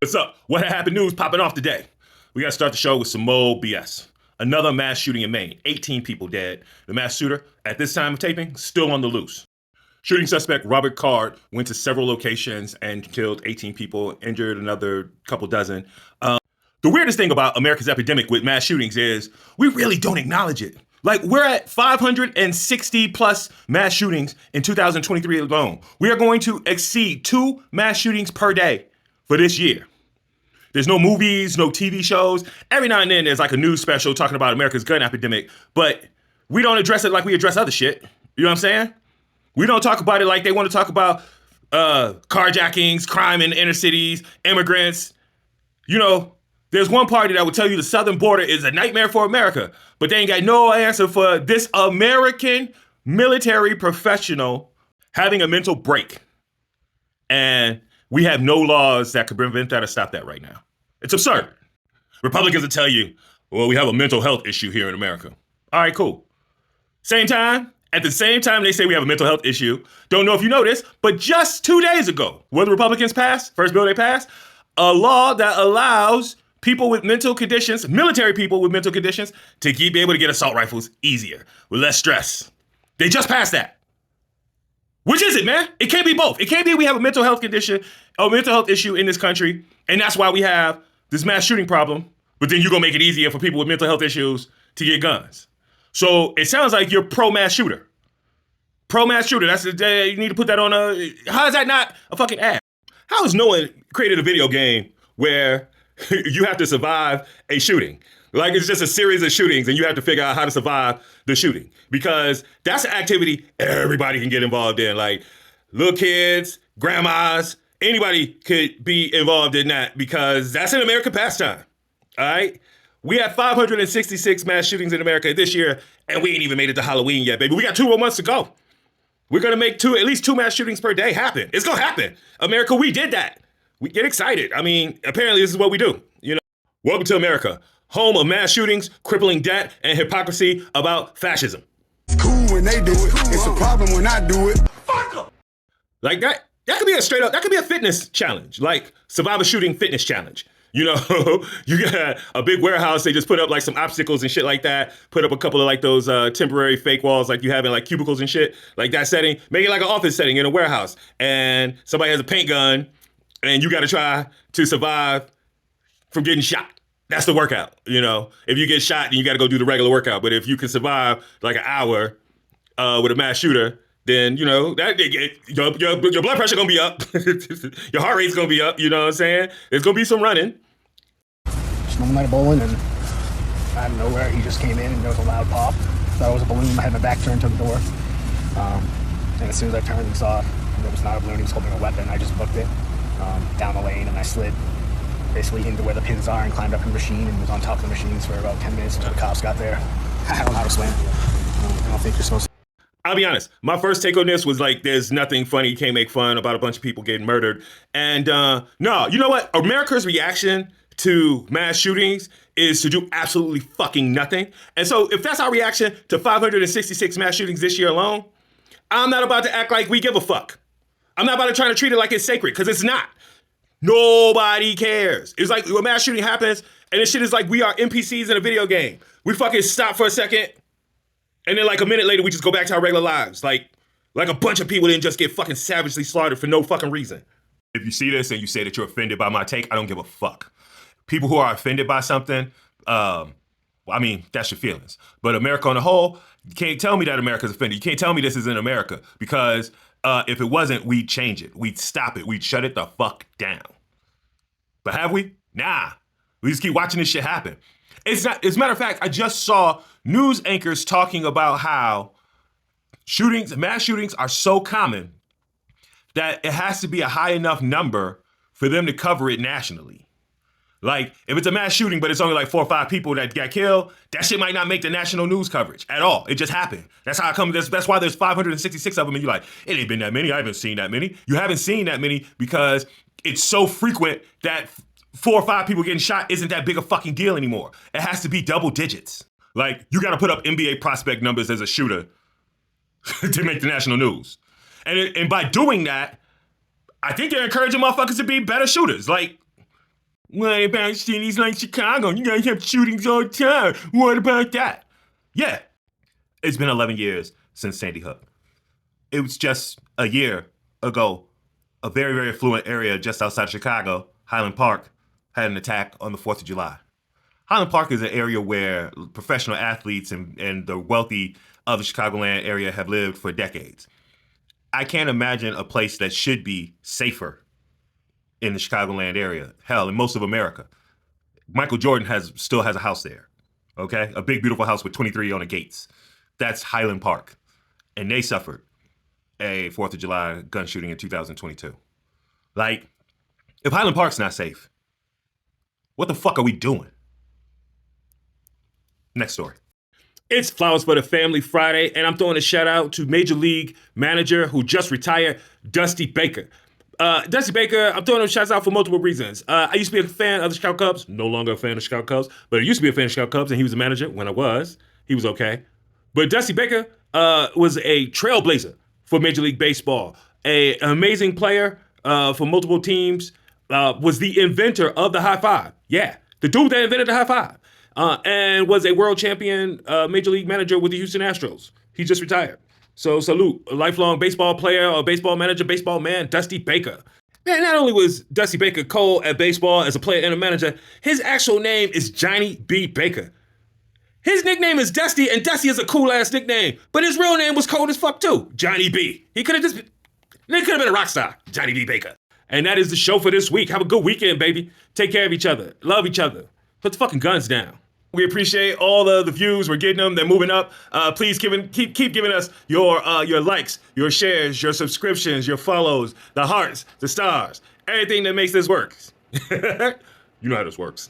What's up? What happened news popping off today? We got to start the show with some more BS. Another mass shooting in Maine. 18 people dead. The mass shooter, at this time of taping, still on the loose. Shooting suspect Robert Card went to several locations and killed 18 people, injured another couple dozen. The weirdest thing about America's epidemic with mass shootings is we really don't acknowledge it. Like, we're at 560 plus mass shootings in 2023 alone. We are going to exceed 2 mass shootings per day for this year. There's no movies, no TV shows. Every now and then there's like a news special talking about America's gun epidemic, but we don't address it like we address other shit. You know what I'm saying? We don't talk about it like they want to talk about carjackings, crime in inner cities, immigrants. You know, there's one party that will tell you the southern border is a nightmare for America, but they ain't got no answer for this American military professional having a mental break. And we have no laws that could prevent that or stop that right now. It's absurd. Republicans will tell you, well, we have a mental health issue here in America. All right, cool. At the same time they say we have a mental health issue, don't know if you know this, but just 2 days ago, what the Republicans passed, first bill they passed, a law that allows people with mental conditions, military people with mental conditions, to be able to get assault rifles easier, with less stress. They just passed that. Which is it, man? It can't be both. It can't be we have a mental health condition, a mental health issue in this country, and that's why we have this mass shooting problem, but then you're gonna make it easier for people with mental health issues to get guns. So it sounds like you're pro-mass shooter. Pro-mass shooter, that's you need to put that on how is that not a fucking ad? How has no one created a video game where you have to survive a shooting? Like, it's just a series of shootings and you have to figure out how to survive the shooting. Because that's an activity everybody can get involved in. Like, little kids, grandmas, anybody could be involved in that because that's an American pastime, all right? We had 566 mass shootings in America this year and we ain't even made it to Halloween yet, baby. We got 2 more months to go. We're gonna make at least 2 mass shootings per day happen. It's gonna happen. America, we did that. We get excited. I mean, apparently this is what we do, you know? Welcome to America, home of mass shootings, crippling debt, and hypocrisy about fascism. It's cool when they do it. It's a problem when I do it. Fuck them. Like that could be that could be a fitness challenge, like survive a shooting fitness challenge. You know, you got a big warehouse, they just put up like some obstacles and shit like that, put up a couple of like those temporary fake walls like you have in like cubicles and shit, like that setting, make it like an office setting in a warehouse, and somebody has a paint gun, and you gotta try to survive from getting shot. That's the workout, you know? If you get shot, then you gotta go do the regular workout, but if you can survive like an hour with a mass shooter, then, you know, that your blood pressure gonna be up. Your heart rate's gonna be up, you know what I'm saying? There's gonna be some running. Just one night of bowling, and out of nowhere, he just came in, and there was a loud pop. Thought it was a balloon. I had my back turned to the door. And as soon as I turned and saw it was not a balloon, he was holding a weapon, I just booked it down the lane, and I slid basically into where the pins are and climbed up in the machine and was on top of the machines for about 10 minutes until the cops got there. I don't know how to swim. I don't think you're supposed to. I'll be honest, my first take on this was like, there's nothing funny, you can't make fun about a bunch of people getting murdered. And no, you know what? America's reaction to mass shootings is to do absolutely fucking nothing. And so if that's our reaction to 566 mass shootings this year alone, I'm not about to act like we give a fuck. I'm not about to try to treat it like it's sacred, because it's not. Nobody cares. It's like when a mass shooting happens, and this shit is like we are NPCs in a video game. We fucking stop for a second, and then like a minute later, we just go back to our regular lives. Like a bunch of people didn't just get fucking savagely slaughtered for no fucking reason. If you see this and you say that you're offended by my take, I don't give a fuck. People who are offended by something, I mean, that's your feelings. But America on the whole, you can't tell me that America's offended. You can't tell me this isn't America, because if it wasn't, we'd change it. We'd stop it. We'd shut it the fuck down. But have we? Nah. We just keep watching this shit happen. It's not, as a matter of fact, I just saw news anchors talking about how mass shootings are so common that it has to be a high enough number for them to cover it nationally. Like, if it's a mass shooting, but it's only like 4 or 5 people that got killed, that shit might not make the national news coverage at all. It just happened. That's how it comes. That's why there's 566 of them, and you're like, it ain't been that many. I haven't seen that many. You haven't seen that many because it's so frequent that 4 or 5 people getting shot isn't that big a fucking deal anymore. It has to be double digits. Like, you got to put up NBA prospect numbers as a shooter to make the national news. And by doing that, I think they're encouraging motherfuckers to be better shooters. Like, What about cities like Chicago? You guys have shootings all the time. What about that? Yeah, it's been 11 years since Sandy Hook. It was just a year ago, a very, very affluent area just outside Chicago, Highland Park, had an attack on the 4th of July. Highland Park is an area where professional athletes and the wealthy of the Chicagoland area have lived for decades. I can't imagine a place that should be safer in the Chicagoland area. Hell, in most of America. Michael Jordan still has a house there, okay? A big, beautiful house with 23 on the gates. That's Highland Park. And they suffered a 4th of July gun shooting in 2022. Like, if Highland Park's not safe, what the fuck are we doing? Next story. It's Flowers for the Family Friday, and I'm throwing a shout out to Major League manager who just retired, Dusty Baker. Dusty Baker, I'm throwing him shouts out for multiple reasons. I used to be a fan of the Chicago Cubs, no longer a fan of the Chicago Cubs, but I used to be a fan of the Chicago Cubs, and he was a manager when I was. He was okay. But Dusty Baker was a trailblazer for Major League Baseball, an amazing player for multiple teams, was the inventor of the high five. Yeah, the dude that invented the high five. And was a world champion Major League manager with the Houston Astros. He just retired. So salute, a lifelong baseball player, or baseball manager, baseball man, Dusty Baker. Man, not only was Dusty Baker cold at baseball as a player and a manager, his actual name is Johnny B. Baker. His nickname is Dusty, and Dusty is a cool-ass nickname, but his real name was cold as fuck too, Johnny B. He could have been a rock star, Johnny B. Baker. And that is the show for this week. Have a good weekend, baby. Take care of each other. Love each other. Put the fucking guns down. We appreciate all the views. We're getting them. They're moving up. Please keep giving us your likes, your shares, your subscriptions, your follows, the hearts, the stars, everything that makes this work. You know how this works.